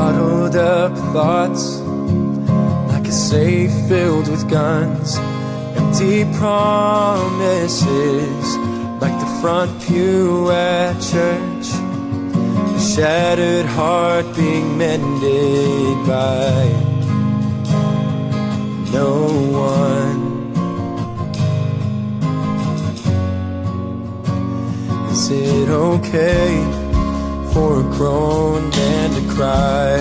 Bottled up thoughts, like a safe filled with guns. Empty promises, like the front pew at church. A shattered heart being mended by no one. Is it okay for a grown man to cry?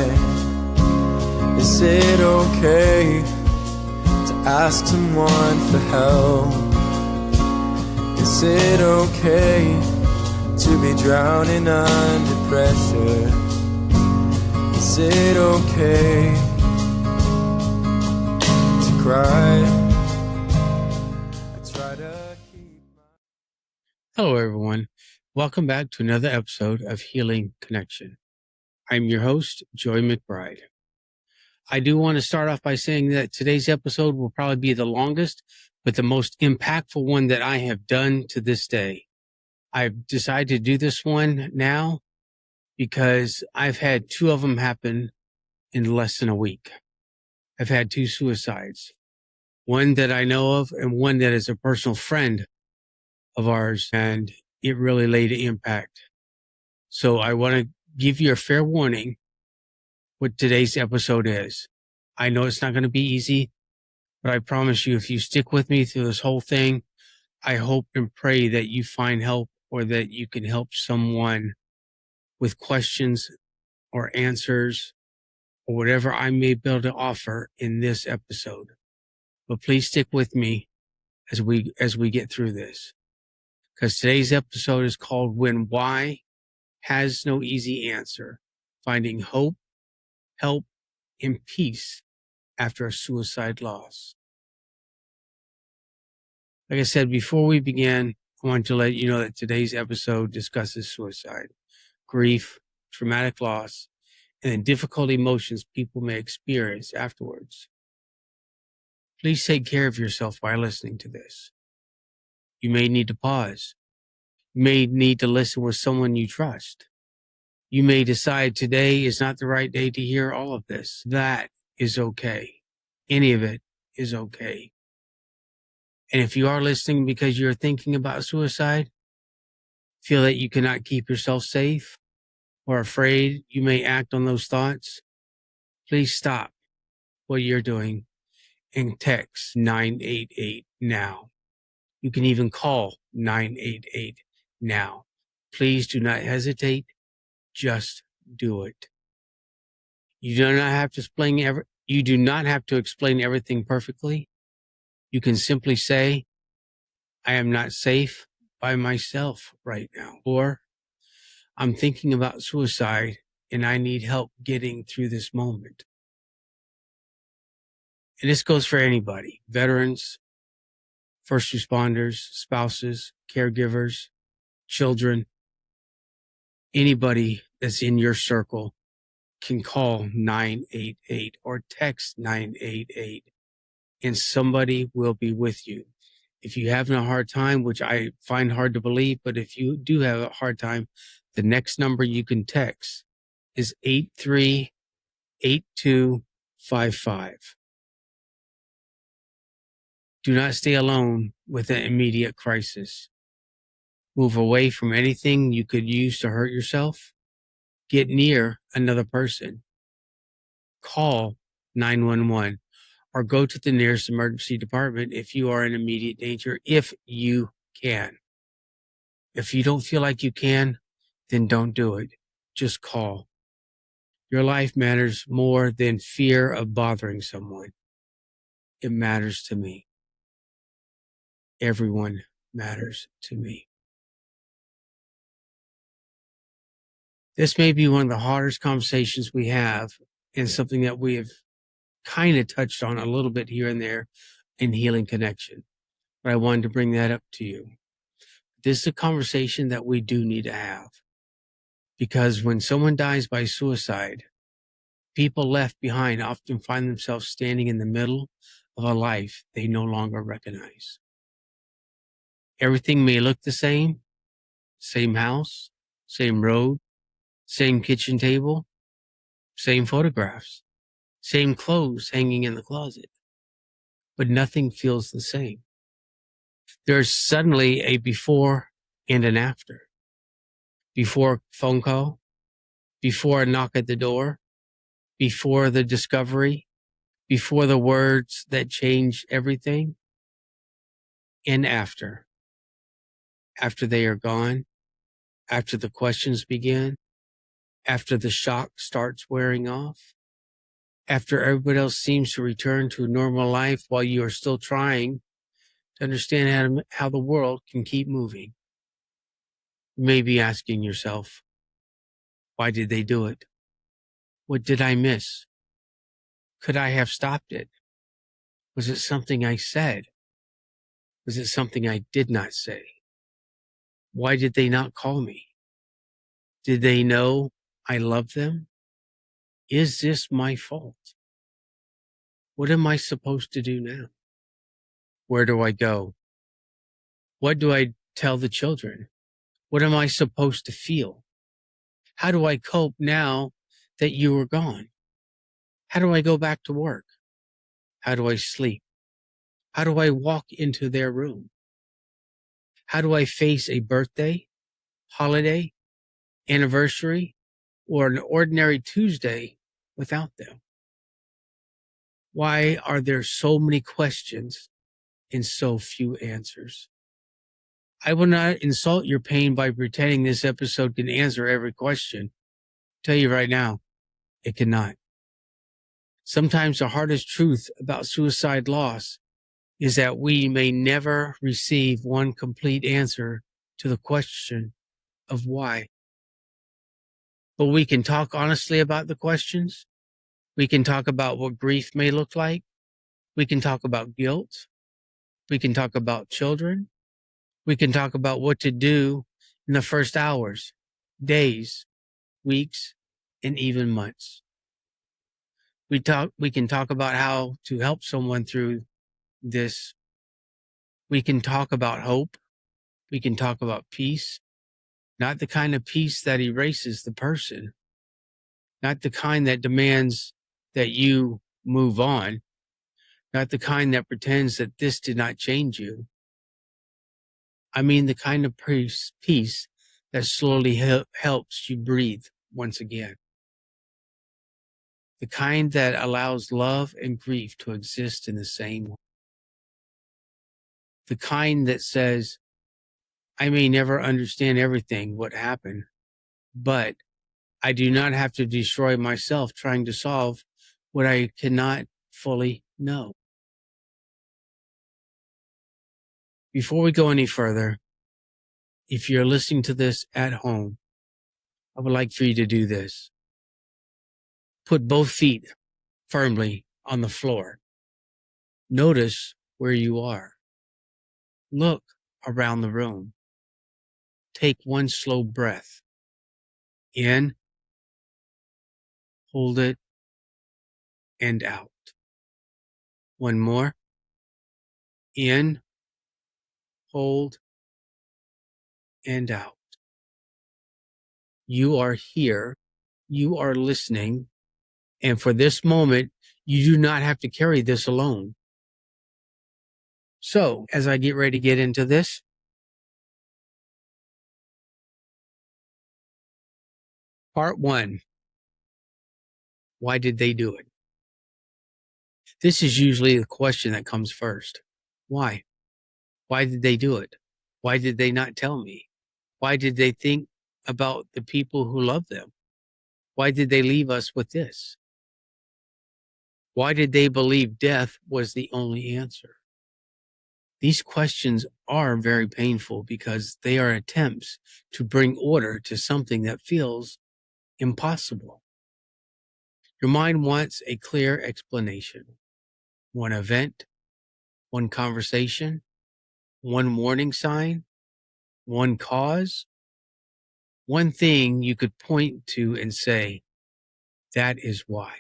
Is it okay to ask someone for help? Is it okay to be drowning under pressure? Is it okay to cry? I try to keep Hello, everyone. Welcome back to another episode of Healing Connection. I'm your host, Joy McBride. I do want to start off by saying that today's episode will probably be the longest, but the most impactful one that I have done to this day. I've decided to do this one now because I've had two of them happen in less than a week. I've had two suicides, one that I know of and one that is a personal friend of ours, and it really laid an impact. So I want to give you a fair warning what today's episode is. I know it's not going to be easy, but I promise you, if you stick with me through this whole thing, I hope and pray that you find help or that you can help someone with questions or answers or whatever I may be able to offer in this episode. But please stick with me as we get through this, because today's episode is called When Why Has No Easy Answer, Finding Hope, Help, and Peace After a Suicide Loss. Like I said, before we begin, I want to let you know that today's episode discusses suicide, grief, traumatic loss, and the difficult emotions people may experience afterwards. Please take care of yourself by listening to this. You may need to pause. You may need to listen with someone you trust. You may decide today is not the right day to hear all of this. That is okay. Any of it is okay. And if you are listening because you're thinking about suicide, feel that you cannot keep yourself safe, or afraid you may act on those thoughts, please stop what you're doing and text 988 now. You can even call 988 now. Please do not hesitate. Just do it. You do not have to explain everything perfectly. You can simply say, I am not safe by myself right now, or I'm thinking about suicide and I need help getting through this moment. And this goes for anybody: veterans, first responders, spouses, caregivers, children. Anybody that's in your circle can call 988 or text 988, and somebody will be with you. If you're having a hard time, which I find hard to believe, but if you do have a hard time, the next number you can text is 838255. Do not stay alone with an immediate crisis. Move away from anything you could use to hurt yourself. Get near another person. Call 911 or go to the nearest emergency department if you are in immediate danger, if you can. If you don't feel like you can, then don't do it. Just call. Your life matters more than fear of bothering someone. It matters to me. Everyone matters to me. This may be one of the hardest conversations we have, and something that we have kind of touched on a little bit here and there in Healing Connection. But I wanted to bring that up to you. This is a conversation that we do need to have, because when someone dies by suicide, people left behind often find themselves standing in the middle of a life they no longer recognize. Everything may look the same house, same road, same kitchen table, same photographs, same clothes hanging in the closet, but nothing feels the same. There's suddenly a before and an after. Before phone call, before a knock at the door, before the discovery, before the words that change everything, and after. After they are gone, after the questions begin, after the shock starts wearing off, after everybody else seems to return to normal life while you are still trying to understand how the world can keep moving. You may be asking yourself, why did they do it? What did I miss? Could I have stopped it? Was it something I said? Was it something I did not say? Why did they not call me? Did they know I love them? Is this my fault? What am I supposed to do now? Where do I go? What do I tell the children? What am I supposed to feel? How do I cope now that you are gone? How do I go back to work? How do I sleep? How do I walk into their room? How do I face a birthday, holiday, anniversary, or an ordinary Tuesday without them? Why are there so many questions and so few answers? I will not insult your pain by pretending this episode can answer every question. Tell you right now, it cannot. Sometimes the hardest truth about suicide loss is that we may never receive one complete answer to the question of why. But we can talk honestly about the questions. We can talk about what grief may look like. We can talk about guilt. We can talk about children. We can talk about what to do in the first hours, days, weeks, and even months. We can talk about how to help someone through this. We can talk about hope. We can talk about peace, not the kind of peace that erases the person, not the kind that demands that you move on, not the kind that pretends that this did not change you. I mean the kind of peace that slowly helps you breathe once again. The kind that allows love and grief to exist in the same way. The kind that says, I may never understand everything what happened, but I do not have to destroy myself trying to solve what I cannot fully know. Before we go any further, if you're listening to this at home, I would like for you to do this. Put both feet firmly on the floor. Notice where you are. Look around the room. Take one slow breath. In, hold it, and out. One more. In, hold, and out. You are here. You are listening. And for this moment, you do not have to carry this alone. So, as I get ready to get into this, part one, why did they do it? This is usually the question that comes first. Why? Why did they do it? Why did they not tell me? Why did they think about the people who love them? Why did they leave us with this? Why did they believe death was the only answer? These questions are very painful because they are attempts to bring order to something that feels impossible. Your mind wants a clear explanation. One event, one conversation, one warning sign, one cause, one thing you could point to and say, that is why.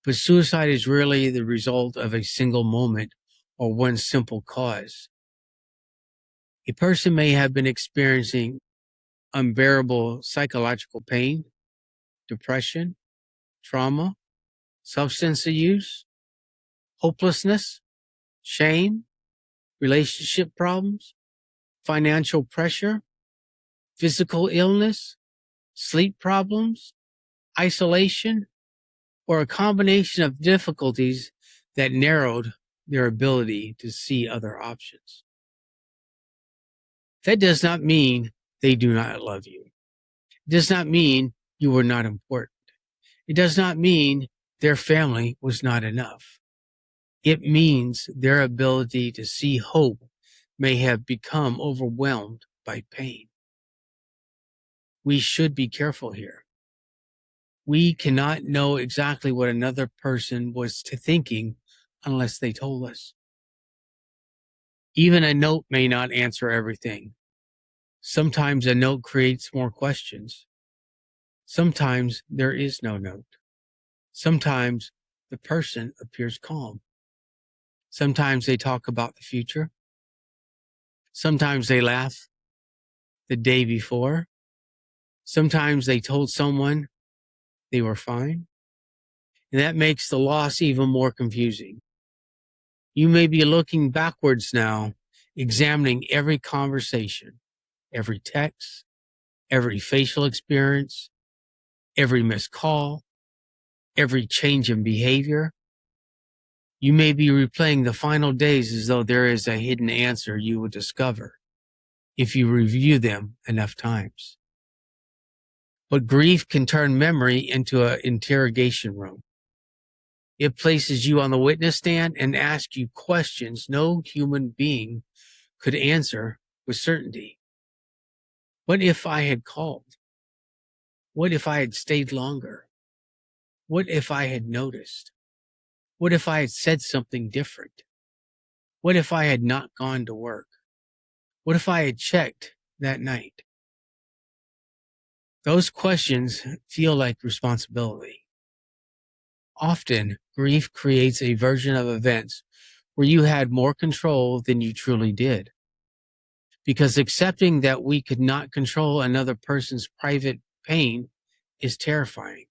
But suicide is rarely the result of a single moment or one simple cause. A person may have been experiencing unbearable psychological pain, depression, trauma, substance use, hopelessness, shame, relationship problems, financial pressure, physical illness, sleep problems, isolation, or a combination of difficulties that narrowed their ability to see other options. That does not mean they do not love you. It does not mean you were not important. It does not mean their family was not enough. It means their ability to see hope may have become overwhelmed by pain. We should be careful here. We cannot know exactly what another person was thinking unless they told us. Even a note may not answer everything. Sometimes a note creates more questions. Sometimes there is no note. Sometimes the person appears calm. Sometimes they talk about the future. Sometimes they laugh the day before. Sometimes they told someone they were fine. And that makes the loss even more confusing. You may be looking backwards now, examining every conversation, every text, every facial experience, every missed call, every change in behavior. You may be replaying the final days as though there is a hidden answer you will discover if you review them enough times. But grief can turn memory into an interrogation room. It places you on the witness stand and asks you questions no human being could answer with certainty. What if I had called? What if I had stayed longer? What if I had noticed? What if I had said something different? What if I had not gone to work? What if I had checked that night? Those questions feel like responsibility. Often, grief creates a version of events where you had more control than you truly did. Because accepting that we could not control another person's private pain is terrifying.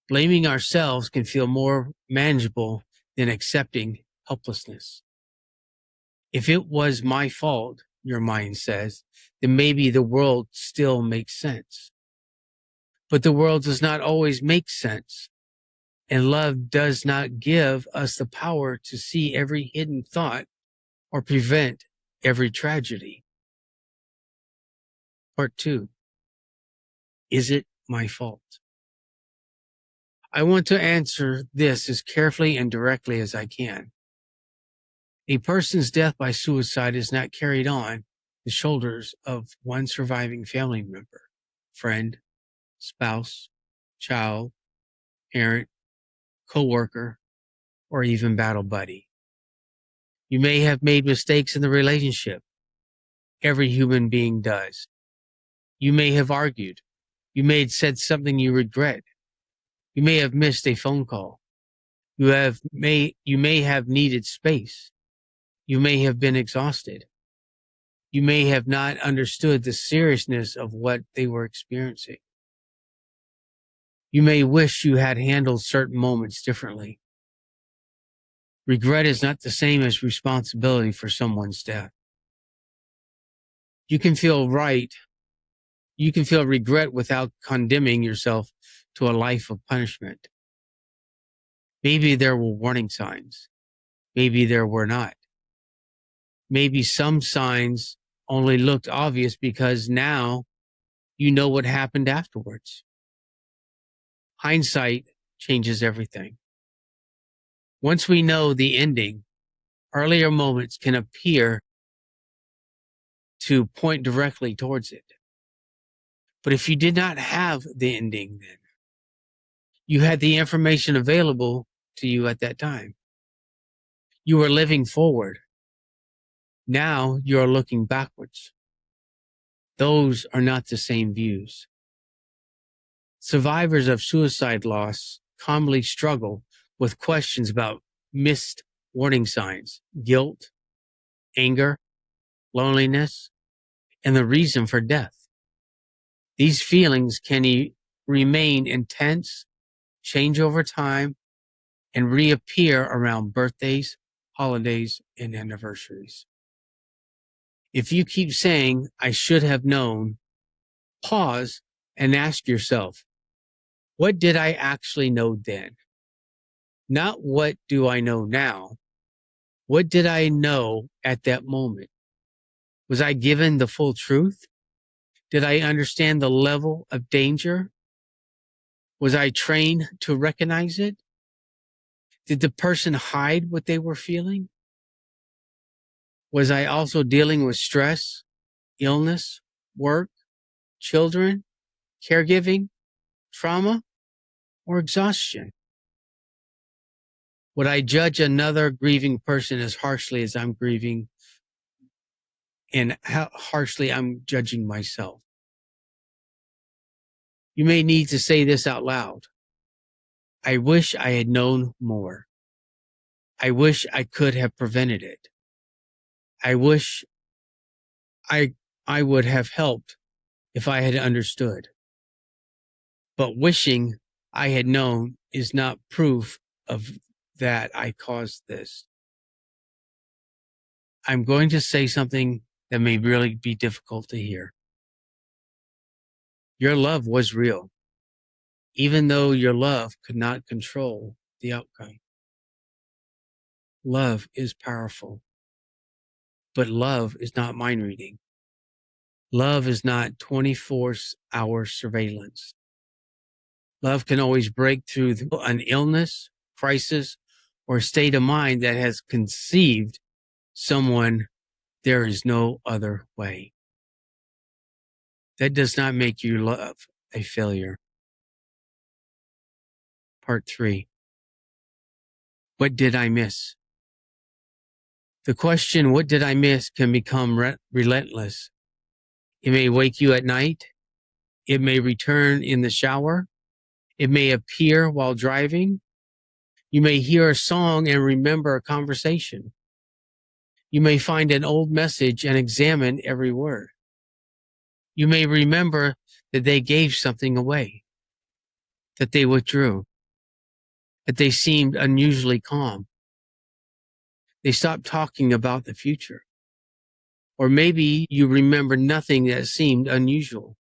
Blaming ourselves can feel more manageable than accepting helplessness. If it was my fault, your mind says, then maybe the world still makes sense. But the world does not always make sense. And love does not give us the power to see every hidden thought or prevent every tragedy. Part 2. Is it my fault? I want to answer this as carefully and directly as I can. A person's death by suicide is not carried on the shoulders of one surviving family member, friend, spouse, child, parent, co-worker, or even battle buddy. You may have made mistakes in the relationship. Every human being does. You may have argued. You may have said something you regret. You may have missed a phone call. You may have needed space. You may have been exhausted. You may have not understood the seriousness of what they were experiencing. You may wish you had handled certain moments differently. Regret is not the same as responsibility for someone's death. You can feel regret without condemning yourself to a life of punishment. Maybe there were warning signs. Maybe there were not. Maybe some signs only looked obvious because now you know what happened afterwards. Hindsight changes everything. Once we know the ending, earlier moments can appear to point directly towards it. But if you did not have the ending then, you had the information available to you at that time. You were living forward. Now you are looking backwards. Those are not the same views. Survivors of suicide loss commonly struggle with questions about missed warning signs, guilt, anger, loneliness, and the reason for death. These feelings can remain intense change over time, and reappear around birthdays, holidays, and anniversaries. If you keep saying, I should have known, pause and ask yourself, what did I actually know then? Not what do I know now? What did I know at that moment? Was I given the full truth? Did I understand the level of danger? Was I trained to recognize it? Did the person hide what they were feeling? Was I also dealing with stress, illness, work, children, caregiving, trauma, or exhaustion? Would I judge another grieving person as harshly as I'm grieving and how harshly I'm judging myself? You may need to say this out loud. I wish I had known more. I wish I could have prevented it. I wish I would have helped if I had understood. But wishing I had known is not proof of that I caused this. I'm going to say something that may really be difficult to hear. Your love was real, even though your love could not control the outcome. Love is powerful, but love is not mind reading. Love is not 24-hour surveillance. Love can always break through an illness, crisis, or state of mind that has conceived someone. There is no other way. That does not make your love a failure. Part 3. What did I miss? The question, what did I miss, can become relentless. It may wake you at night. It may return in the shower. It may appear while driving. You may hear a song and remember a conversation. You may find an old message and examine every word. You may remember that they gave something away, that they withdrew, that they seemed unusually calm. They stopped talking about the future. Or maybe you remember nothing that seemed unusual.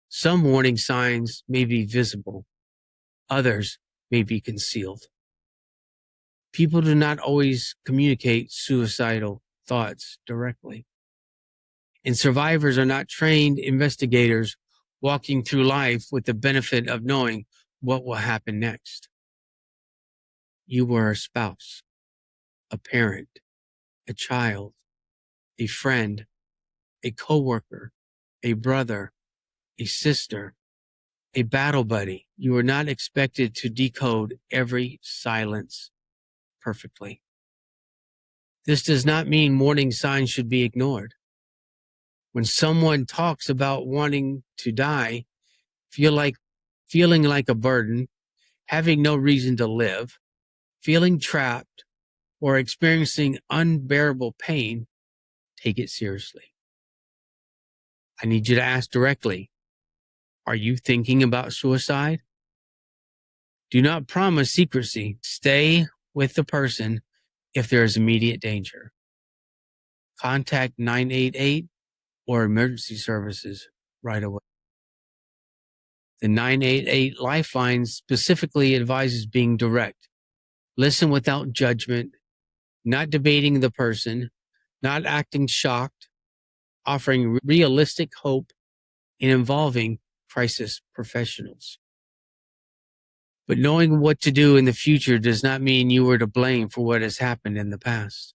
Some warning signs may be visible. Others may be concealed. People do not always communicate suicidal thoughts directly. And survivors are not trained investigators walking through life with the benefit of knowing what will happen next. You were a spouse, a parent, a child, a friend, a coworker, a brother, a sister, a battle buddy. You are not expected to decode every silence perfectly. This does not mean warning signs should be ignored. When someone talks about wanting to die, feeling like a burden, having no reason to live, feeling trapped, or experiencing unbearable pain, take it seriously. I need you to ask directly, are you thinking about suicide? Do not promise secrecy. Stay with the person if there is immediate danger. Contact 988 or emergency services right away. The 988 Lifeline specifically advises being direct. Listen without judgment, not debating the person, not acting shocked, offering realistic hope, and involving crisis professionals. But knowing what to do in the future does not mean you are to blame for what has happened in the past.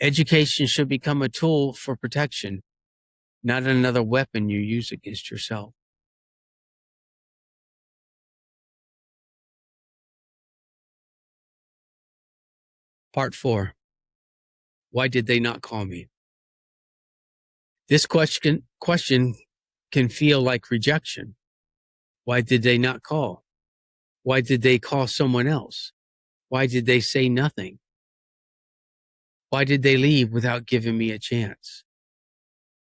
Education should become a tool for protection, not another weapon you use against yourself. Part 4. Why did they not call me? This question can feel like rejection. Why did they not call? Why did they call someone else? Why did they say nothing? Why did they leave without giving me a chance?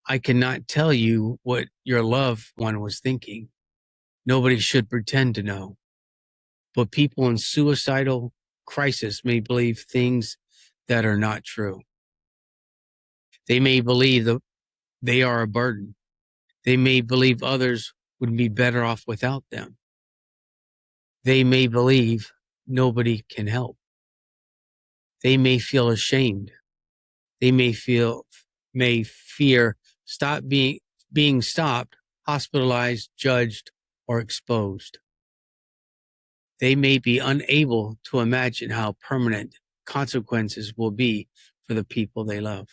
I cannot tell you what your loved one was thinking. Nobody should pretend to know. But people in suicidal crisis may believe things that are not true. They may believe that they are a burden. They may believe others would be better off without them. They may believe nobody can help. They may feel ashamed. They may fear being stopped, hospitalized, judged, or exposed. They may be unable to imagine how permanent consequences will be for the people they love.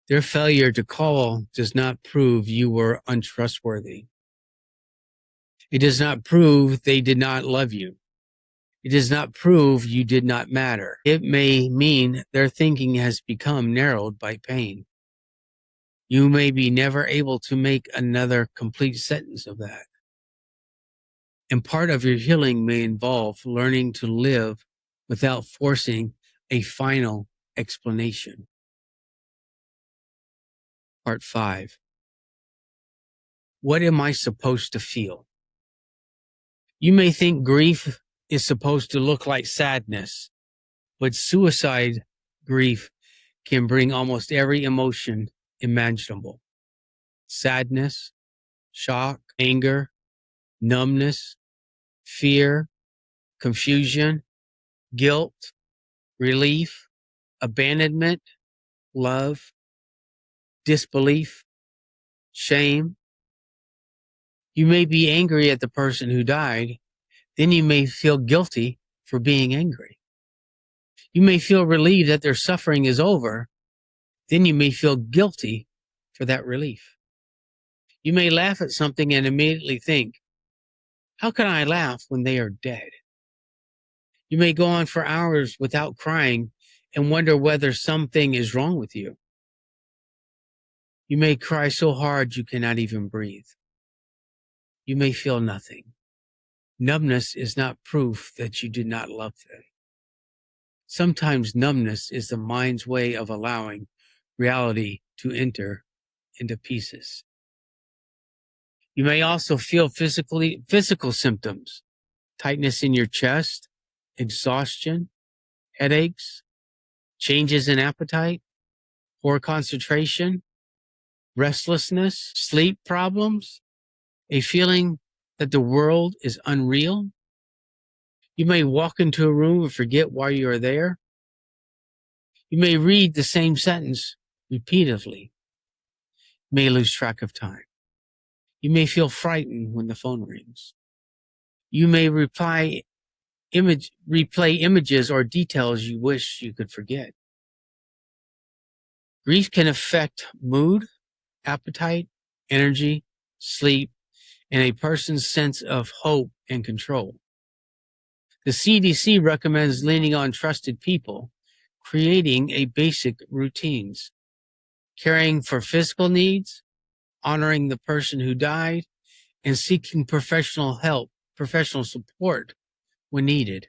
Their failure to call does not prove you were untrustworthy. It does not prove they did not love you. It does not prove you did not matter. It may mean their thinking has become narrowed by pain. You may be never able to make another complete sentence of that. And part of your healing may involve learning to live without forcing a final explanation. Part 5. What am I supposed to feel? You may think grief is supposed to look like sadness, but suicide grief can bring almost every emotion imaginable. Sadness, shock, anger, numbness, fear, confusion, guilt, relief, abandonment, love, disbelief, shame. You may be angry at the person who died, then you may feel guilty for being angry. You may feel relieved that their suffering is over, then you may feel guilty for that relief. You may laugh at something and immediately think, how can I laugh when they are dead? You may go on for hours without crying and wonder whether something is wrong with you. You may cry so hard you cannot even breathe. You may feel nothing. Numbness is not proof that you did not love them. Sometimes numbness is the mind's way of allowing reality to enter into pieces. You may also feel physical symptoms, tightness in your chest, exhaustion, headaches, changes in appetite, poor concentration, restlessness, sleep problems, a feeling that the world is unreal. You may walk into a room and forget why you are there. You may read the same sentence repeatedly. You may lose track of time. You may feel frightened when the phone rings. You may replay images or details you wish you could forget. Grief can affect mood, appetite, energy, sleep, and a person's sense of hope and control. The CDC recommends leaning on trusted people, creating a basic routines, caring for physical needs, honoring the person who died, and seeking professional help, professional support when needed.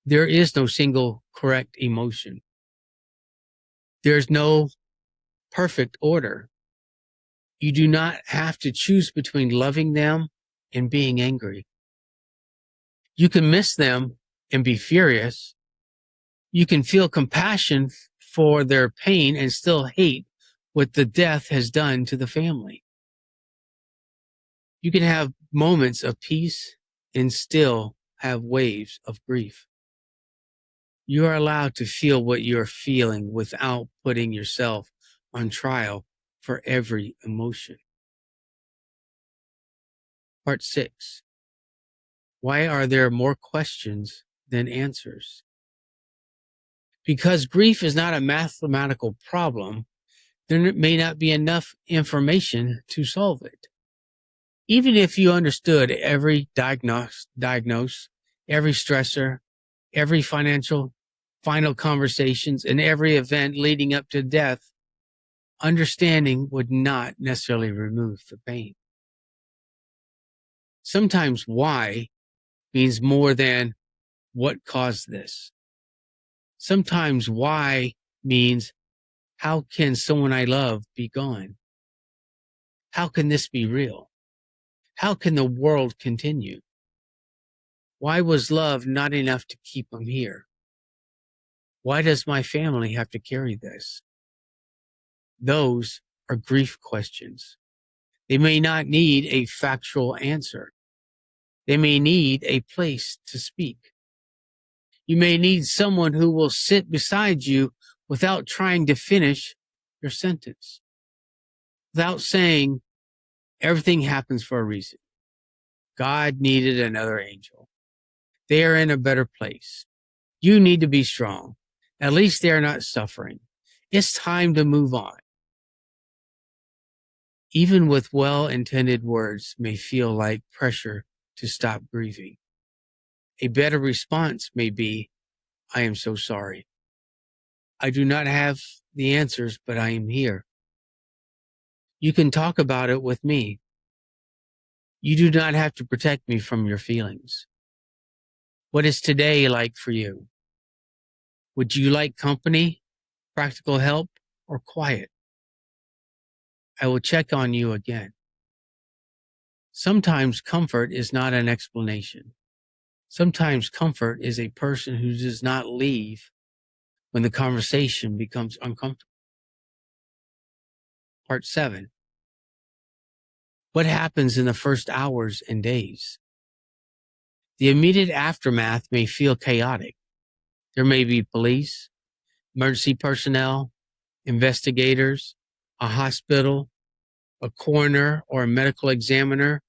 There is no single correct emotion. There's no perfect order. You do not have to choose between loving them and being angry. You can miss them and be furious. You can feel compassion for their pain and still hate what the death has done to the family. You can have moments of peace and still have waves of grief. You are allowed to feel what you're feeling without putting yourself on trial for every emotion. Part 6. Why are there more questions than answers? Because grief is not a mathematical problem, there may not be enough information to solve it. Even if you understood every diagnose, every stressor, every final conversations, and every event leading up to death, understanding would not necessarily remove the pain. Sometimes why means more than what caused this. Sometimes why means how can someone I love be gone? How can this be real? How can the world continue? Why was love not enough to keep him here? Why does my family have to carry this? Those are grief questions. They may not need a factual answer. They may need a place to speak. You may need someone who will sit beside you without trying to finish your sentence, without saying everything happens for a reason. God needed another angel. They are in a better place. You need to be strong. At least they are not suffering. It's time to move on. Even with well-intended words may feel like pressure to stop grieving. A better response may be, I am so sorry. I do not have the answers, but I am here. You can talk about it with me. You do not have to protect me from your feelings. What is today like for you? Would you like company, practical help, or quiet? I will check on you again. Sometimes comfort is not an explanation. Sometimes comfort is a person who does not leave when the conversation becomes uncomfortable. Part 7. What happens in the first hours and days? The immediate aftermath may feel chaotic. There may be police, emergency personnel, investigators, a hospital, a coroner or a medical examiner,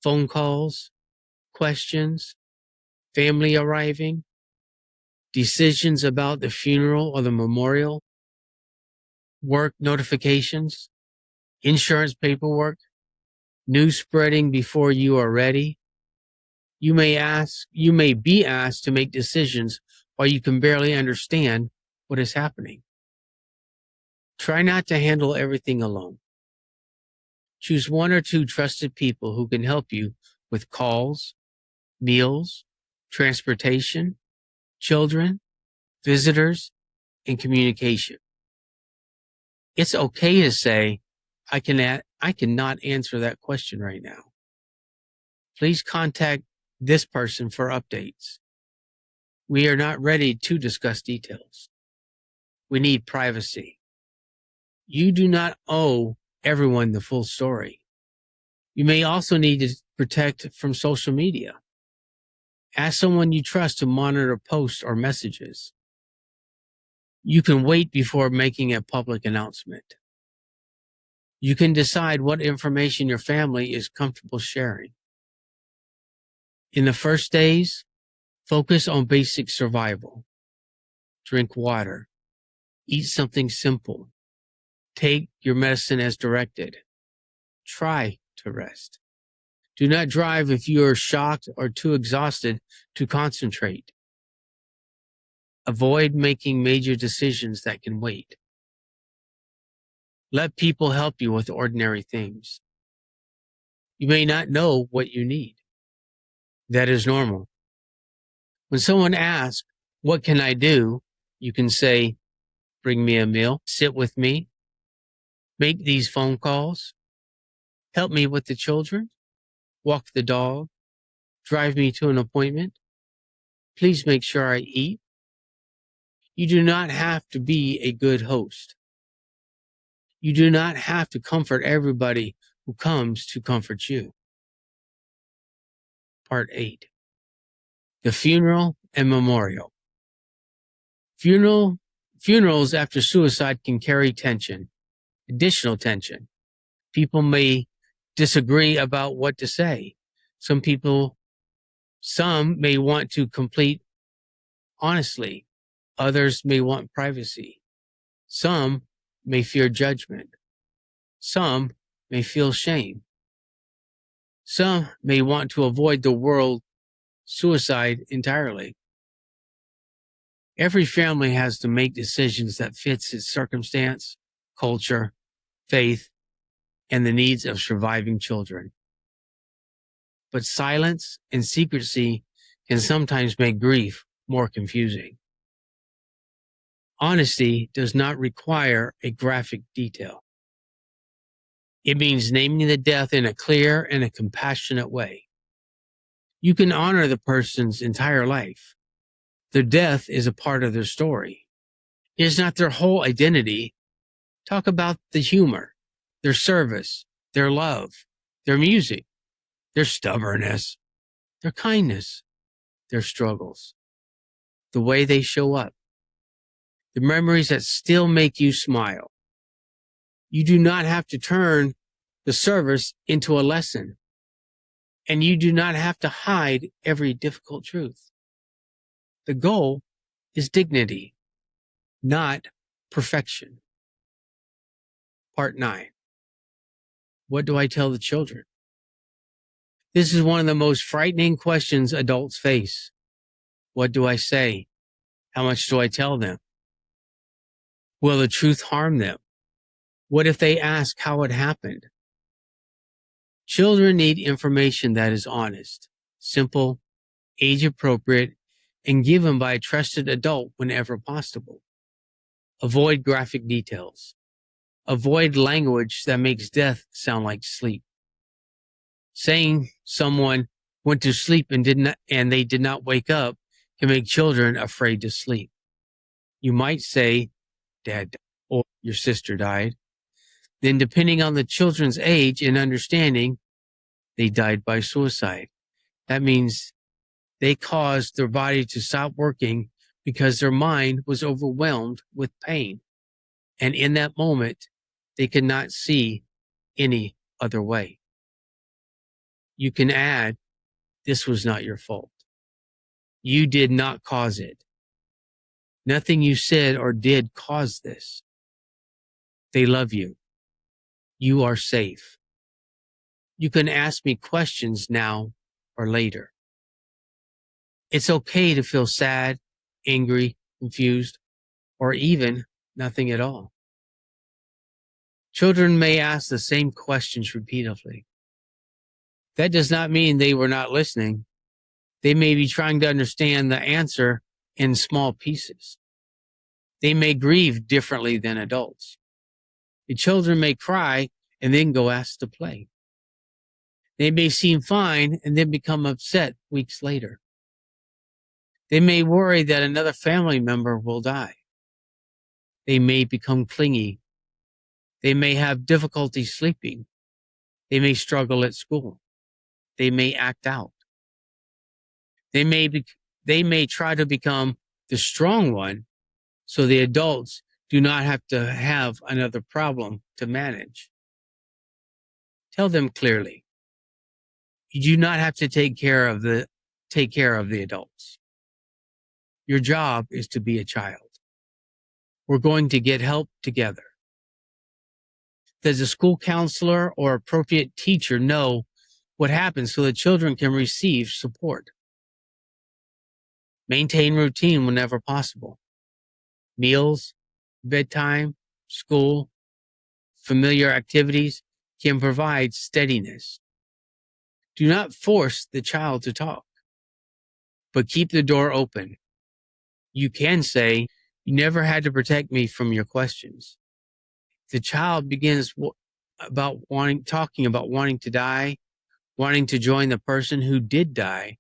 phone calls, questions, family arriving, decisions about the funeral or the memorial, work notifications, insurance paperwork, news spreading before you are ready. You may be asked to make decisions while you can barely understand what is happening. Try not to handle everything alone. Choose 1 or 2 trusted people who can help you with calls, meals, transportation, children, visitors, and communication. It's okay to say, I cannot answer that question right now. Please contact this person for updates. We are not ready to discuss details. We need privacy. You do not owe everyone the full story. You may also need to protect from social media. Ask someone you trust to monitor posts or messages. You can wait before making a public announcement. You can decide what information your family is comfortable sharing. In the first days, focus on basic survival. Drink water. Eat something simple. Take your medicine as directed. Try to rest. Do not drive if you are shocked or too exhausted to concentrate. Avoid making major decisions that can wait. Let people help you with ordinary things. You may not know what you need. That is normal. When someone asks, what can I do? You can say, bring me a meal, sit with me, make these phone calls, help me with the children, walk the dog, drive me to an appointment. Please make sure I eat. You do not have to be a good host. You do not have to comfort everybody who comes to comfort you. Part 8. The funeral and memorial. Funerals after suicide can carry tension, additional tension. People may disagree about what to say. Some may want to complete honestly. Others may want privacy. Some may fear judgment. Some may feel shame. Some may want to avoid the word suicide entirely. Every family has to make decisions that fits its circumstance, culture, faith, and the needs of surviving children. But silence and secrecy can sometimes make grief more confusing. Honesty does not require a graphic detail. It means naming the death in a clear and a compassionate way. You can honor the person's entire life. Their death is a part of their story. It is not their whole identity. Talk about the humor, their service, their love, their music, their stubbornness, their kindness, their struggles, the way they show up, the memories that still make you smile. You do not have to turn the service into a lesson, and you do not have to hide every difficult truth. The goal is dignity, not perfection. Part 9. What do I tell the children? This is one of the most frightening questions adults face. What do I say? How much do I tell them? Will the truth harm them? What if they ask how it happened? Children need information that is honest, simple, age appropriate, and given by a trusted adult whenever possible. Avoid graphic details. Avoid language that makes death sound like sleep. Saying someone went to sleep and they did not wake up can make children afraid to sleep. You might say, Dad died, or your sister died. Then, depending on the children's age and understanding, they died by suicide. That means they caused their body to stop working because their mind was overwhelmed with pain. And in that moment, they could not see any other way. You can add, this was not your fault. You did not cause it. Nothing you said or did caused this. They love you. You are safe. You can ask me questions now or later. It's okay to feel sad, angry, confused, or even nothing at all. Children may ask the same questions repeatedly. That does not mean they were not listening. They may be trying to understand the answer in small pieces. They may grieve differently than adults. The children may cry and then go ask to play. They may seem fine and then become upset weeks later. They may worry that another family member will die. They may become clingy. They may have difficulty sleeping. They may struggle at school. They may act out. They may try to become the strong one so the adults do not have to have another problem to manage. Tell them clearly. You do not have to take care of the adults. Your job is to be a child. We're going to get help together. Does a school counselor or appropriate teacher know what happens so the children can receive support? Maintain routine whenever possible. Meals, bedtime, school, familiar activities can provide steadiness. Do not force the child to talk, but keep the door open. You can say, you never had to protect me from your questions. If the child begins talking about wanting to die, wanting to join the person who did die,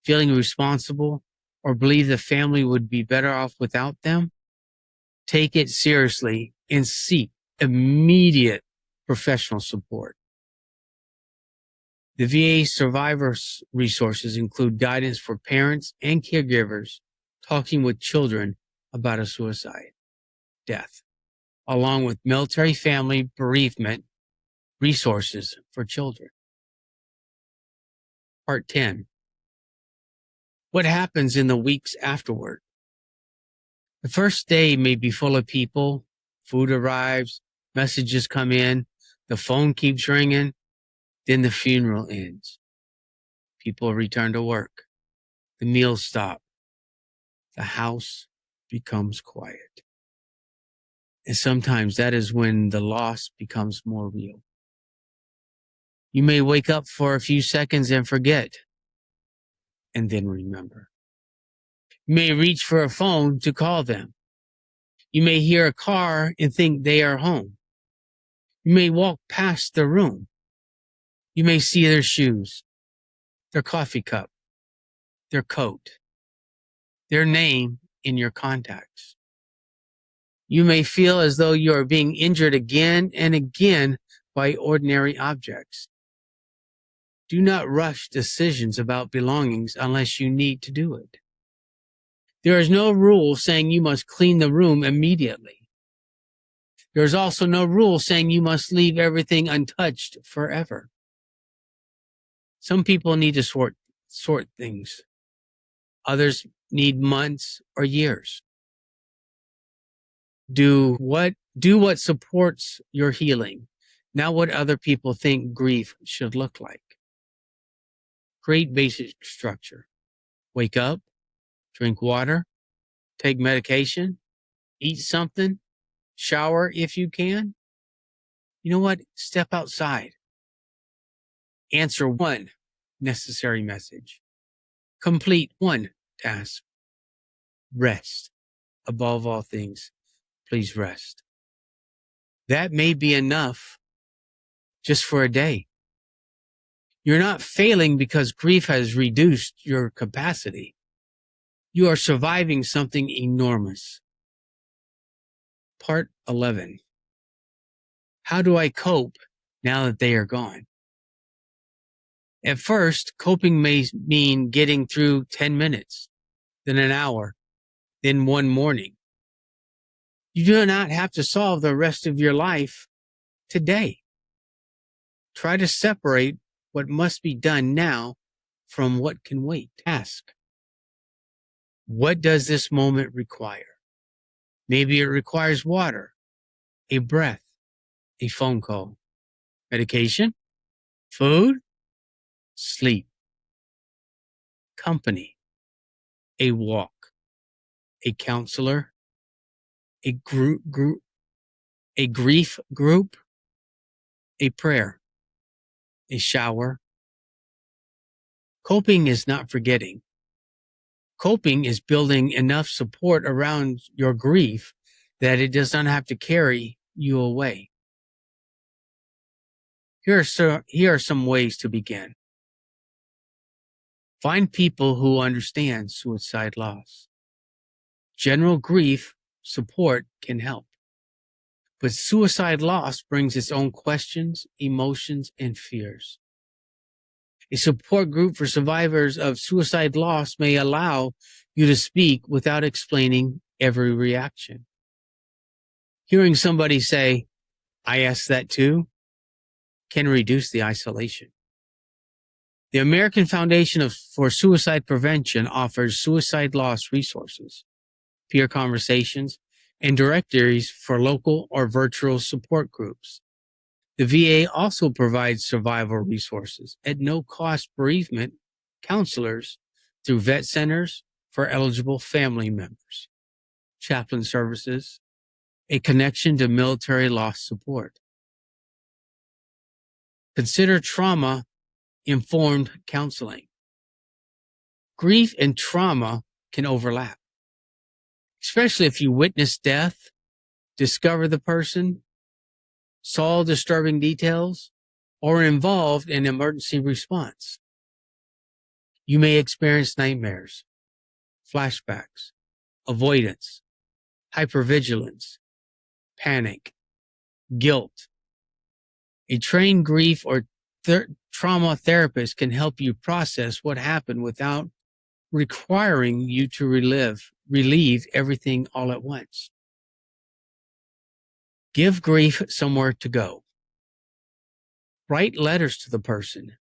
feeling responsible, or believe the family would be better off without them, take it seriously and seek immediate professional support. The VA survivor resources include guidance for parents and caregivers talking with children about a suicide, death, along with military family bereavement resources for children. Part 10. What happens in the weeks afterward? The first day may be full of people, food arrives, messages come in, the phone keeps ringing, then the funeral ends. People return to work. The meals stop. The house becomes quiet. And sometimes that is when the loss becomes more real. You may wake up for a few seconds and forget, and then remember. You may reach for a phone to call them. You may hear a car and think they are home. You may walk past their room. You may see their shoes, their coffee cup, their coat, their name in your contacts. You may feel as though you are being injured again and again by ordinary objects. Do not rush decisions about belongings unless you need to do it. There is no rule saying you must clean the room immediately. There is also no rule saying you must leave everything untouched forever. Some people need to sort things. Others need months or years. Do what supports your healing, not what other people think grief should look like. Create basic structure. Wake up, drink water, take medication, eat something, shower if you can. You know what? Step outside. Answer one necessary message. Complete one task. Rest. Above all things, please rest. That may be enough just for a day. You're not failing because grief has reduced your capacity. You are surviving something enormous. Part 11. How do I cope now that they are gone? At first, coping may mean getting through 10 minutes, then an hour, then one morning. You do not have to solve the rest of your life today. Try to separate what must be done now from what can wait. Ask, what does this moment require? Maybe it requires water, a breath, a phone call, medication, food, sleep, company, a walk, a counselor, a a grief group, a prayer, a shower. Coping is not forgetting. Coping is building enough support around your grief that it does not have to carry you away. Here are some ways to begin. Find people who understand suicide loss. General grief support can help. But suicide loss brings its own questions, emotions, and fears. A support group for survivors of suicide loss may allow you to speak without explaining every reaction. Hearing somebody say, "I asked that too," can reduce the isolation. The American Foundation for Suicide Prevention offers suicide loss resources, peer conversations, and directories for local or virtual support groups. The VA also provides survival resources at no cost bereavement counselors through vet centers for eligible family members, chaplain services, a connection to military loss support. Consider trauma-informed counseling. Grief and trauma can overlap, especially if you witness death, discover the person, saw disturbing details, or involved in emergency response. You may experience nightmares, flashbacks, avoidance, hypervigilance, panic, guilt. A trained grief or trauma therapist can help you process what happened without requiring you to relieve everything all at once. Give grief somewhere to go. Write letters to the person.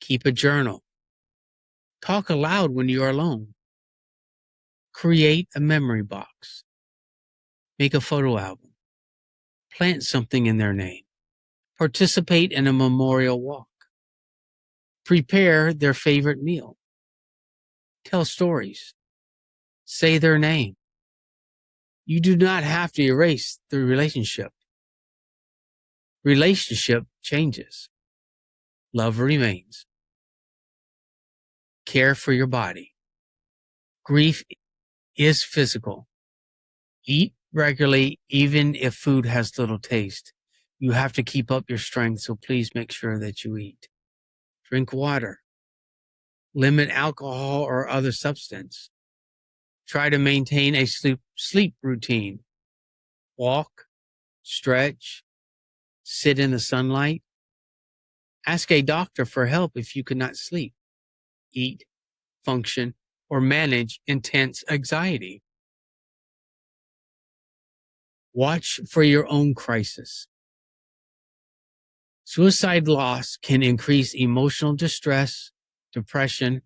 Keep a journal. Talk aloud when you are alone. Create a memory box. Make a photo album. Plant something in their name. Participate in a memorial walk. Prepare their favorite meal. Tell stories. Say their name. You do not have to erase the relationship. Relationship changes. Love remains. Care for your body. Grief is physical. Eat regularly, even if food has little taste. You have to keep up your strength, so please make sure that you eat. Drink water. Limit alcohol or other substance. Try to maintain a sleep routine. Walk, stretch, sit in the sunlight. Ask a doctor for help if you cannot sleep, eat, function, or manage intense anxiety. Watch for your own crisis. Suicide loss can increase emotional distress, depression,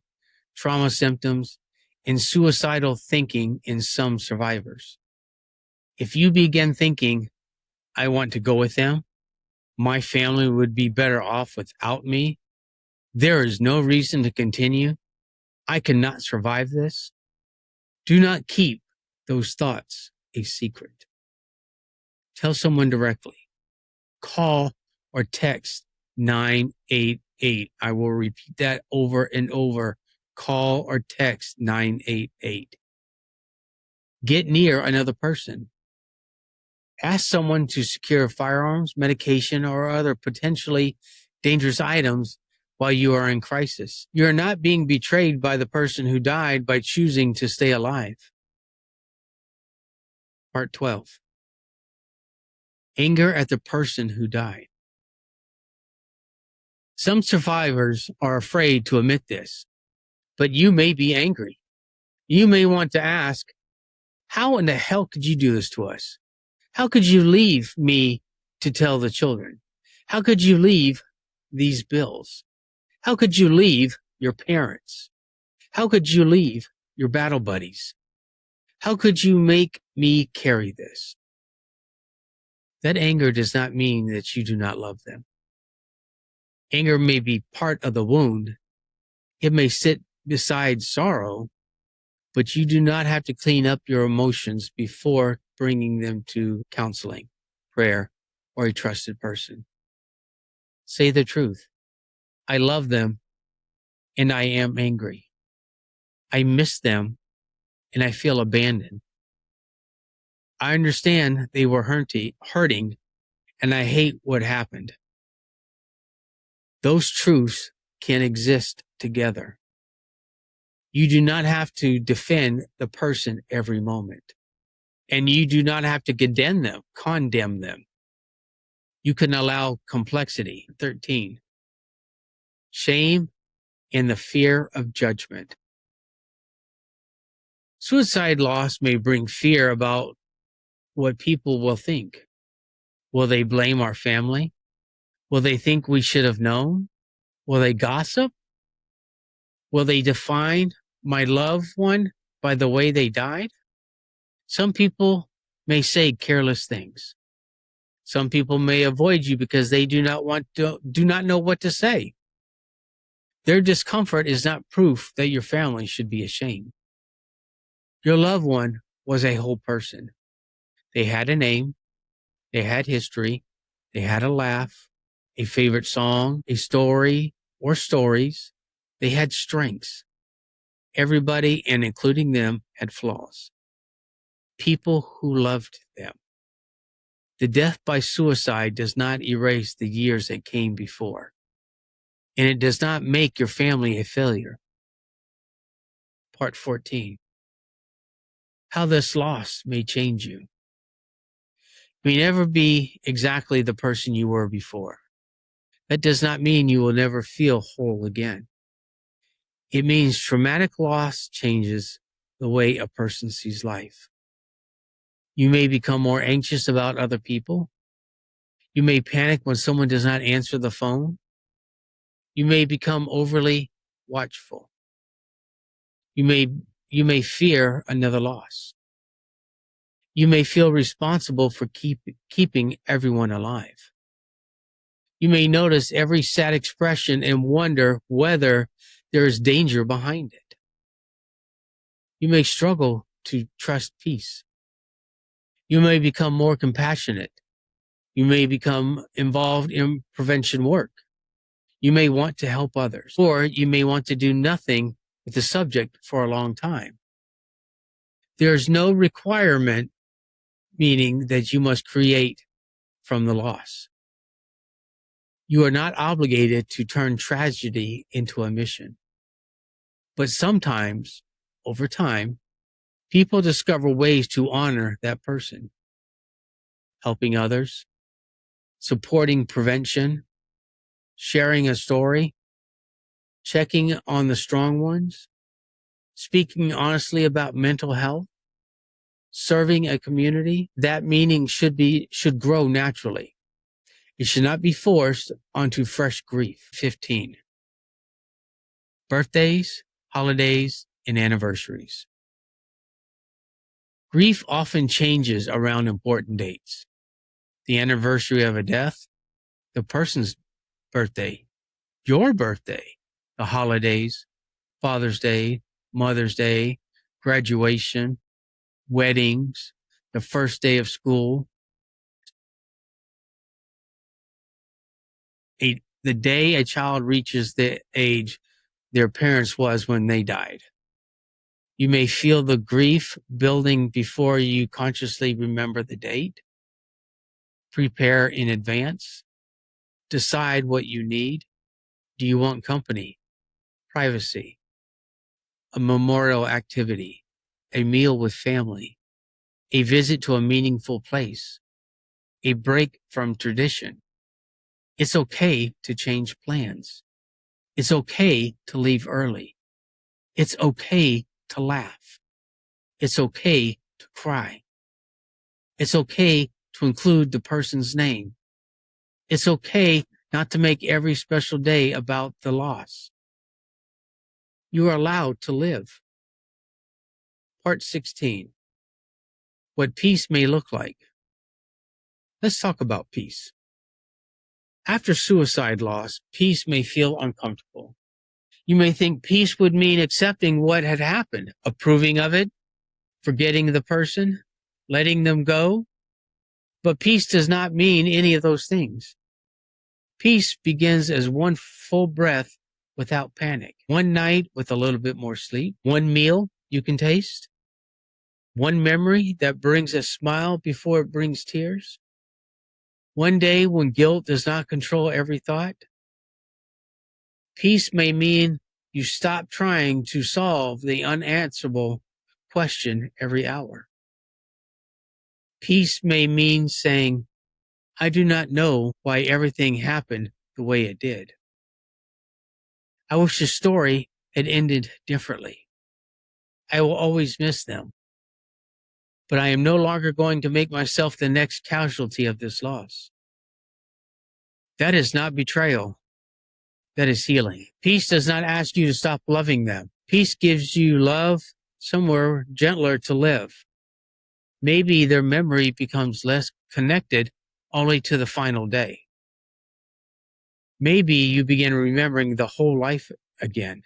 trauma symptoms, and suicidal thinking in some survivors. If you begin thinking, I want to go with them, my family would be better off without me, there is no reason to continue, I cannot survive this, do not keep those thoughts a secret. Tell someone directly. Call or text 988. I will repeat that over and over. Call or text 988. Get near another person. Ask someone to secure firearms, medication, or other potentially dangerous items while you are in crisis. You are not being betrayed by the person who died by choosing to stay alive. Part 12. Anger at the person who died. Some survivors are afraid to admit this, but you may be angry. You may want to ask, how in the hell could you do this to us? How could you leave me to tell the children? How could you leave these bills? How could you leave your parents? How could you leave your battle buddies? How could you make me carry this? That anger does not mean that you do not love them. Anger may be part of the wound. It may sit beside sorrow, but you do not have to clean up your emotions before bringing them to counseling, prayer, or a trusted person. Say the truth. I love them, and I am angry. I miss them, and I feel abandoned. I understand they were hurting, and I hate what happened. Those truths can exist together. You do not have to defend the person every moment. And you do not have to condemn them. You can allow complexity. 13. Shame and the fear of judgment. Suicide loss may bring fear about what people will think. Will they blame our family? Will they think we should have known? Will they gossip? Will they define my loved one by the way they died? Some people may say careless things. Some people may avoid you because they do not know what to say. Their discomfort is not proof that your family should be ashamed. Your loved one was a whole person. They had a name, they had history, they had a laugh, a favorite song, a story or stories. They had strengths. Everybody, and including them, had flaws. People who loved them. The death by suicide does not erase the years that came before, and it does not make your family a failure. Part 14. How this loss may change you. You may never be exactly the person you were before. That does not mean you will never feel whole again. It means traumatic loss changes the way a person sees life. You may become more anxious about other people. You may panic when someone does not answer the phone. You may become overly watchful. You may fear another loss. You may feel responsible for keeping everyone alive. You may notice every sad expression and wonder whether there is danger behind it. You may struggle to trust peace. You may become more compassionate. You may become involved in prevention work. You may want to help others, or you may want to do nothing with the subject for a long time. There is no requirement, meaning that you must create from the loss. You are not obligated to turn tragedy into a mission. But sometimes, over time, people discover ways to honor that person, helping others, supporting prevention, sharing a story, checking on the strong ones, speaking honestly about mental health, serving a community. That meaning should grow naturally. It should not be forced onto fresh grief. 15. Birthdays, holidays, and anniversaries. Grief often changes around important dates. The anniversary of a death, the person's birthday, your birthday, the holidays, Father's Day, Mother's Day, graduation, weddings, the first day of school, the day a child reaches the age their parents was when they died. You may feel the grief building before you consciously remember the date. Prepare in advance. Decide what you need. Do you want company, privacy, a memorial activity, a meal with family, a visit to a meaningful place, a break from tradition? It's okay to change plans. It's okay to leave early. It's okay to laugh. It's okay to cry. It's okay to include the person's name. It's okay not to make every special day about the loss. You are allowed to live. Part 16. What peace may look like. Let's talk about peace. After suicide loss, peace may feel uncomfortable. You may think peace would mean accepting what had happened, approving of it, forgetting the person, letting them go. But peace does not mean any of those things. Peace begins as one full breath without panic, one night with a little bit more sleep, one meal you can taste, one memory that brings a smile before it brings tears, one day when guilt does not control every thought. Peace may mean you stop trying to solve the unanswerable question every hour. Peace may mean saying, I do not know why everything happened the way it did. I wish the story had ended differently. I will always miss them. But I am no longer going to make myself the next casualty of this loss. That is not betrayal. That is healing. Peace does not ask you to stop loving them. Peace gives you love somewhere gentler to live. Maybe their memory becomes less connected only to the final day. Maybe you begin remembering the whole life again.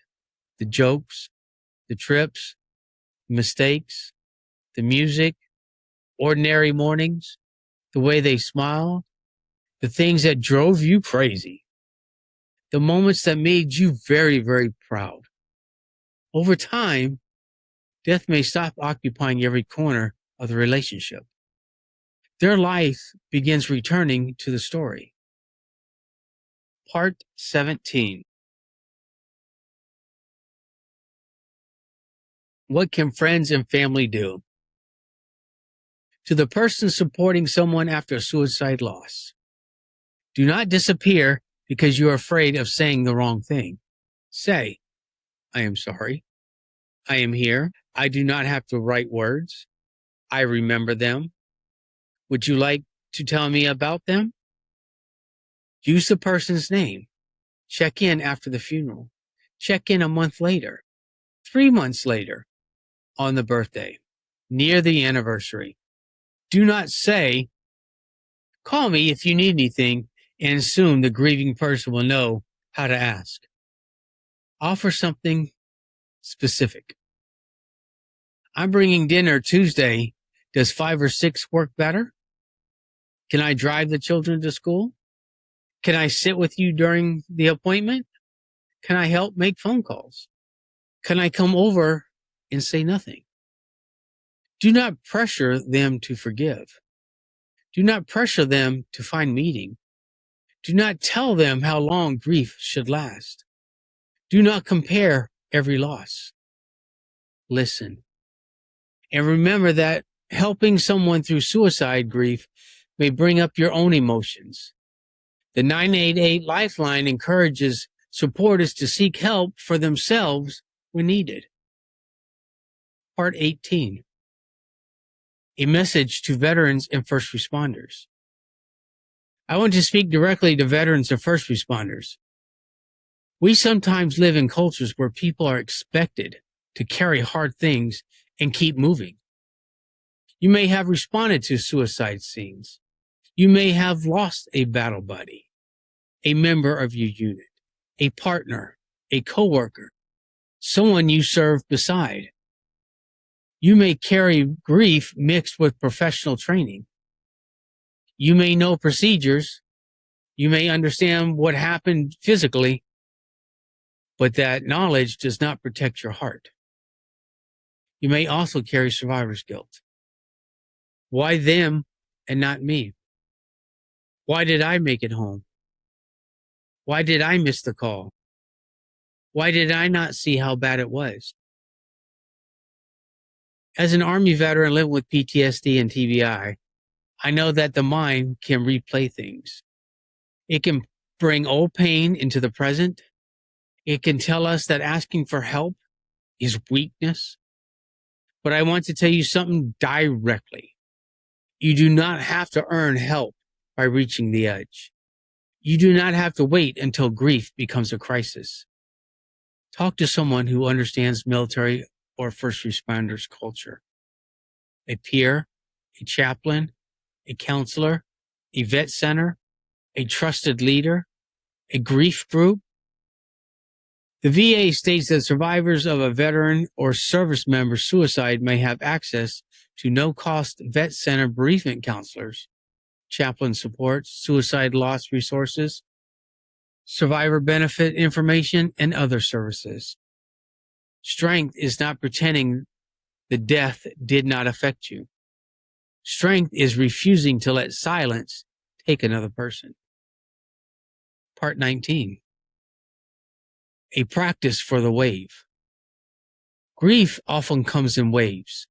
The jokes, the trips, mistakes, the music, ordinary mornings, the way they smiled, the things that drove you crazy, the moments that made you very, very proud. Over time, death may stop occupying every corner of the relationship. Their life begins returning to the story. Part 17. What can friends and family do? To the person supporting someone after a suicide loss, do not disappear because you are afraid of saying the wrong thing. Say, I am sorry. I am here. I do not have the right words. I remember them. Would you like to tell me about them? Use the person's name. Check in after the funeral. Check in a month later, 3 months later, on the birthday, near the anniversary. Do not say, call me if you need anything, and soon the grieving person will know how to ask. Offer something specific. I'm bringing dinner Tuesday. Does 5 or 6 work better? Can I drive the children to school? Can I sit with you during the appointment? Can I help make phone calls? Can I come over and say nothing? Do not pressure them to forgive. Do not pressure them to find meaning. Do not tell them how long grief should last. Do not compare every loss. Listen. And remember that helping someone through suicide grief may bring up your own emotions. The 988 Lifeline encourages supporters to seek help for themselves when needed. Part 18. A message to veterans and first responders. I want to speak directly to veterans and first responders. We sometimes live in cultures where people are expected to carry hard things and keep moving. You may have responded to suicide scenes. You may have lost a battle buddy, a member of your unit, a partner, a coworker, someone you serve beside. You may carry grief mixed with professional training. You may know procedures. You may understand what happened physically, but that knowledge does not protect your heart. You may also carry survivor's guilt. Why them and not me? Why did I make it home? Why did I miss the call? Why did I not see how bad it was? As an Army veteran living with PTSD and TBI, I know that the mind can replay things. It can bring old pain into the present. It can tell us that asking for help is weakness. But I want to tell you something directly. You do not have to earn help by reaching the edge. You do not have to wait until grief becomes a crisis. Talk to someone who understands military or first responders culture. A peer, a chaplain, a counselor, a vet center, a trusted leader, a grief group. The VA states that survivors of a veteran or service member suicide may have access to no-cost vet center bereavement counselors, chaplain support, suicide loss resources, survivor benefit information, and other services. Strength is not pretending the death did not affect you. Strength is refusing to let silence take another person. Part 19. A practice for the wave. Grief often comes in waves.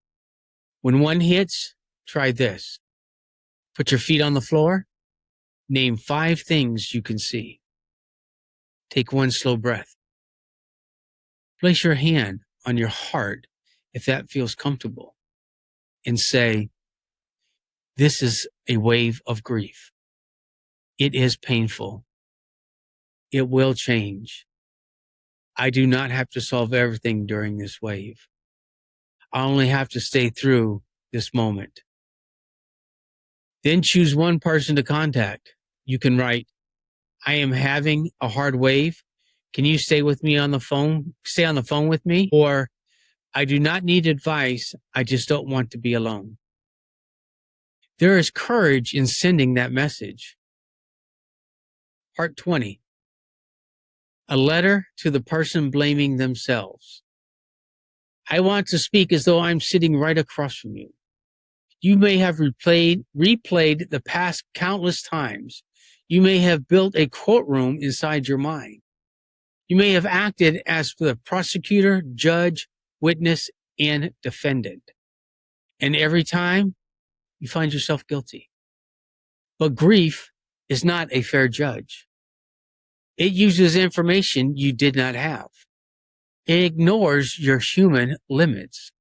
When one hits, try this. Put your feet on the floor. Name 5 things you can see. Take one slow breath. Place your hand on your heart if that feels comfortable and say, this is a wave of grief. It is painful. It will change. I do not have to solve everything during this wave. I only have to stay through this moment. Then choose one person to contact. You can write, I am having a hard wave. Can you stay with me on the phone? Stay on the phone with me? Or, I do not need advice. I just don't want to be alone. There is courage in sending that message. Part 20. A letter to the person blaming themselves. I want to speak as though I'm sitting right across from you. You may have replayed the past countless times. You may have built a courtroom inside your mind. You may have acted as the prosecutor, judge, witness, and defendant. And every time, you find yourself guilty. But grief is not a fair judge. It uses information you did not have. It ignores your human limits.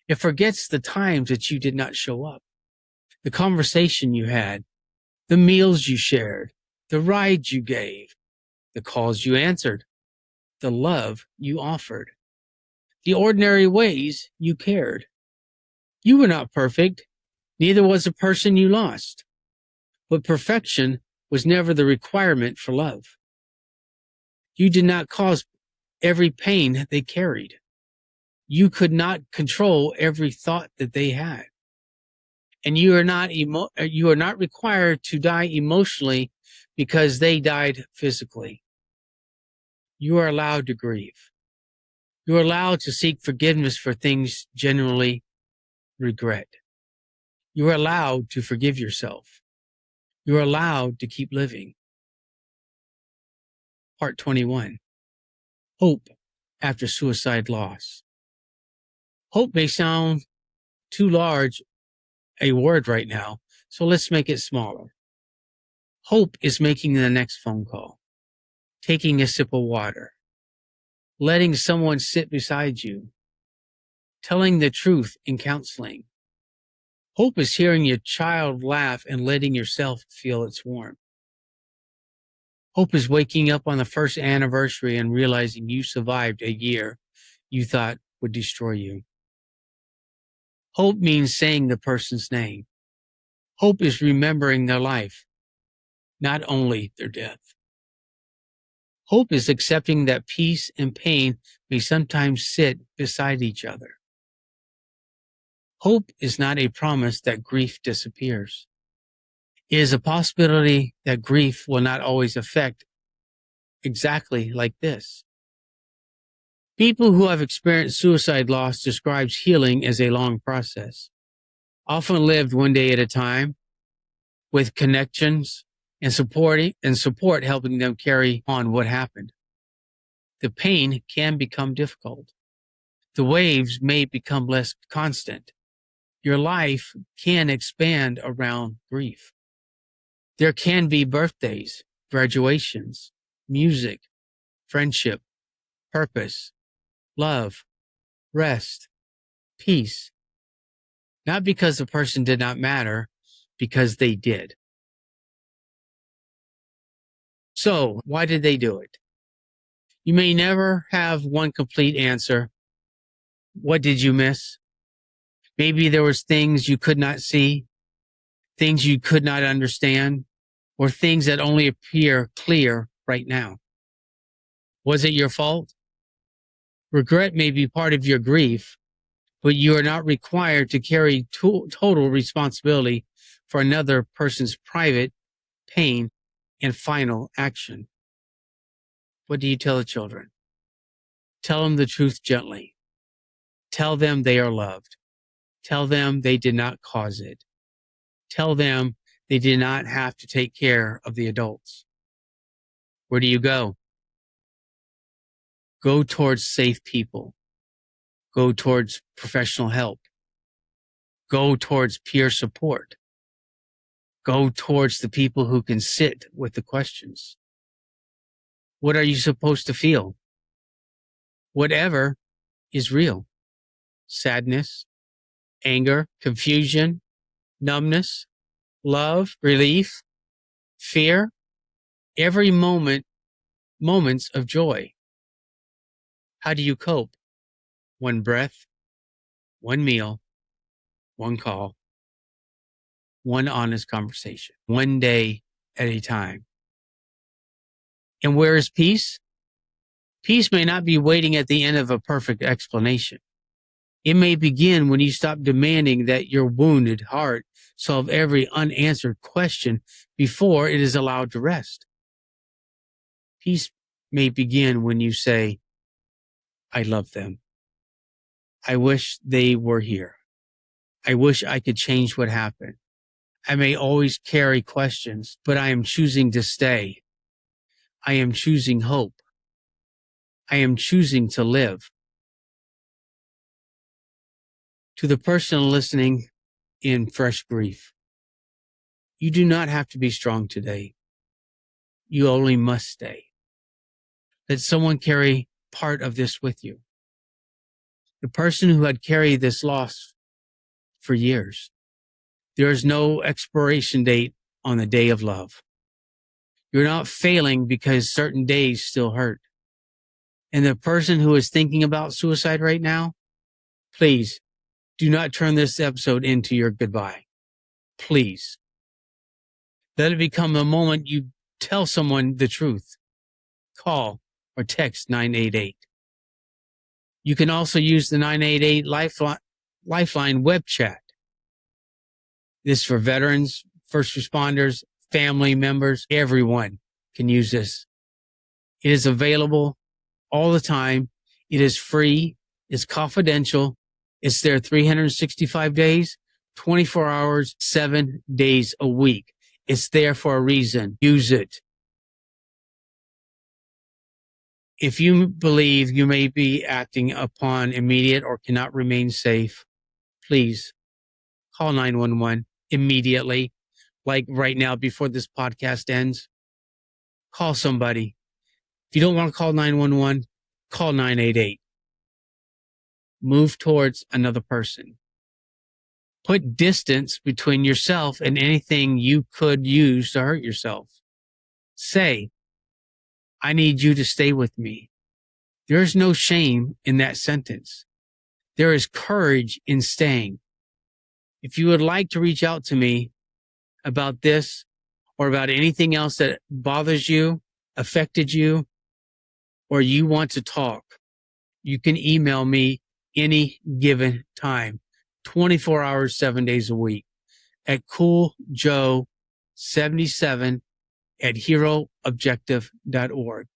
It forgets the times that you did not show up, the conversation you had, the meals you shared, the rides you gave, the calls you answered, the love you offered, the ordinary ways you cared. You were not perfect, neither was the person you lost. But perfection was never the requirement for love. You did not cause every pain they carried. You could not control every thought that they had. And you are not required to die emotionally because they died physically. You are allowed to grieve. You are allowed to seek forgiveness for things genuinely regret. You are allowed to forgive yourself. You are allowed to keep living. Part 21. Hope after suicide loss. Hope may sound too large a word right now, so let's make it smaller. Hope is making the next phone call, taking a sip of water, letting someone sit beside you, telling the truth in counseling. Hope is hearing your child laugh and letting yourself feel its warmth. Hope is waking up on the first anniversary and realizing you survived a year you thought would destroy you. Hope means saying the person's name. Hope is remembering their life, not only their death. Hope is accepting that peace and pain may sometimes sit beside each other. Hope is not a promise that grief disappears. It is a possibility that grief will not always affect exactly like this. People who have experienced suicide loss describes healing as a long process, often lived one day at a time, with connections and support helping them carry on what happened. The pain can become difficult. The waves may become less constant. Your life can expand around grief. There can be birthdays, graduations, music, friendship, purpose, love, rest, peace. Not because the person did not matter, because they did. So, why did they do it? You may never have one complete answer. What did you miss? Maybe there was things you could not see, things you could not understand, or things that only appear clear right now. Was it your fault? Regret may be part of your grief, but you are not required to carry total responsibility for another person's private pain and final action. What do you tell the children? Tell them the truth gently. Tell them they are loved. Tell them they did not cause it. Tell them they did not have to take care of the adults. Where do you go? Go towards safe people. Go towards professional help. Go towards peer support. Go towards the people who can sit with the questions. What are you supposed to feel? Whatever is real. Sadness, anger, confusion, numbness, love, relief, fear, every moments of joy. How do you cope? One breath, one meal, one call, one honest conversation, one day at a time. And where is peace? Peace may not be waiting at the end of a perfect explanation. It may begin when you stop demanding that your wounded heart solve every unanswered question before it is allowed to rest. Peace may begin when you say, I love them. I wish they were here. I wish I could change what happened. I may always carry questions, but I am choosing to stay. I am choosing hope. I am choosing to live. To the person listening in fresh grief, you do not have to be strong today. You only must stay. Let someone carry part of this with you. The person who had carried this loss for years. There is no expiration date on the day of love. You're not failing because certain days still hurt. And the person who is thinking about suicide right now, please do not turn this episode into your goodbye. Please. Let it become the moment you tell someone the truth. Call or text 988. You can also use the 988 Lifeline web chat. This is for veterans, first responders, family members, everyone can use this. It is available all the time. It is free. It's confidential. It's there 365 days, 24 hours, 7 days a week. It's there for a reason. Use it. If you believe you may be acting upon immediate or cannot remain safe, please call 911 immediately. Like right now, before this podcast ends, call somebody. If you don't want to call 911, call 988. Move towards another person. Put distance between yourself and anything you could use to hurt yourself. Say, I need you to stay with me. There is no shame in that sentence. There is courage in staying. If you would like to reach out to me about this or about anything else that bothers you, affected you, or you want to talk, you can email me any given time, 24 hours, 7 days a week at cooljoe77@heroobjective.org.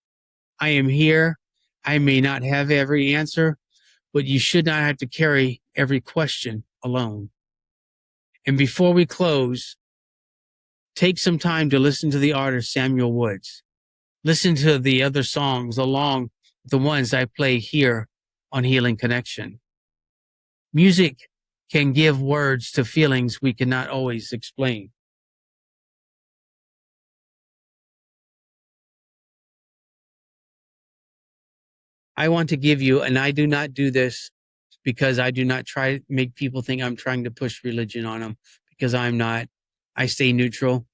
I am here. I may not have every answer, but you should not have to carry every question alone. And before we close, take some time to listen to the artist Samuel Woods. Listen to the other songs along with the ones I play here on Healing Connection. Music can give words to feelings we cannot always explain. I want to give you, and I do not do this because I do not try to make people think I'm trying to push religion on them, because I'm not. I stay neutral.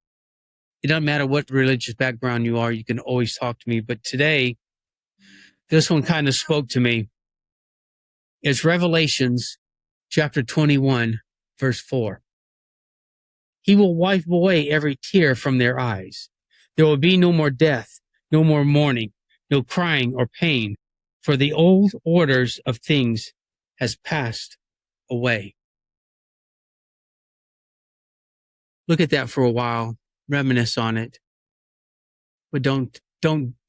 It doesn't matter what religious background you are, you can always talk to me. But today, this one kind of spoke to me. It's Revelations chapter 21, verse 4. He will wipe away every tear from their eyes. There will be no more death, no more mourning, no crying or pain, for the old orders of things has passed away. Look at that for a while, reminisce on it, but don't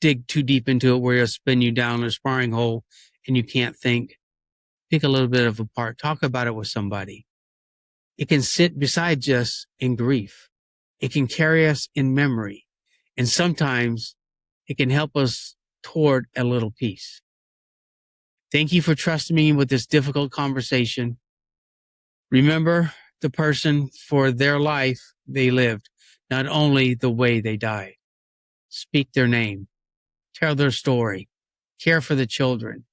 dig too deep into it where it'll spin you down a sparring hole and you can't think. Pick a little bit of a part. Talk about it with somebody. It can sit beside us in grief. It can carry us in memory. And sometimes it can help us toward a little peace. Thank you for trusting me with this difficult conversation. Remember the person for their life they lived, not only the way they died. Speak their name. Tell their story. Care for the children.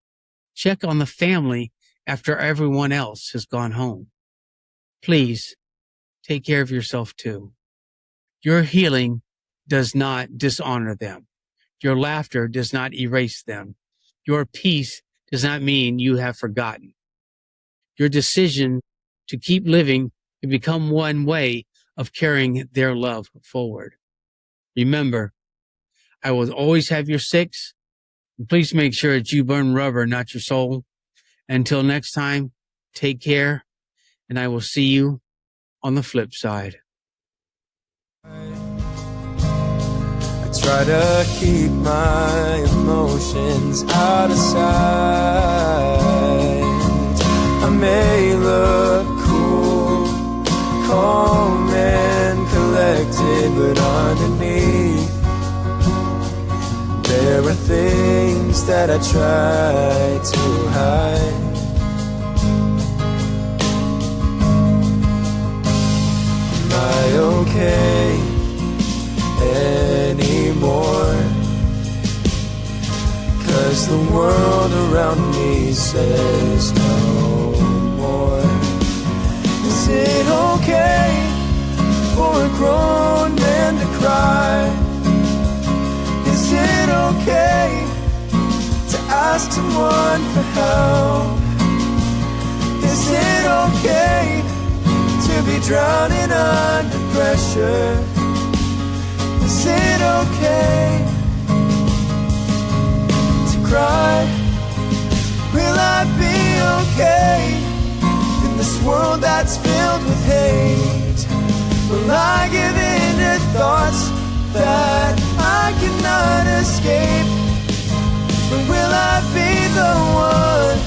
Check on the family after everyone else has gone home. Please take care of yourself too. Your healing does not dishonor them. Your laughter does not erase them. Your peace does not mean you have forgotten. Your decision to keep living can become one way of carrying their love forward. Remember, I will always have your six. Please make sure that you burn rubber, not your soul. Until next time, take care, and I will see you on the flip side. I try to keep my emotions out of sight. I may look cool, calm and collected, but underneath there are things that I try to hide. Am I okay anymore? 'Cause the world around me says no more. Is it okay for a grown man to cry? Is it okay to ask someone for help? Is it okay to be drowning under pressure? Is it okay to cry? Will I be okay in this world that's filled with hate? Will I give in to thoughts that I cannot escape? Or will I be the one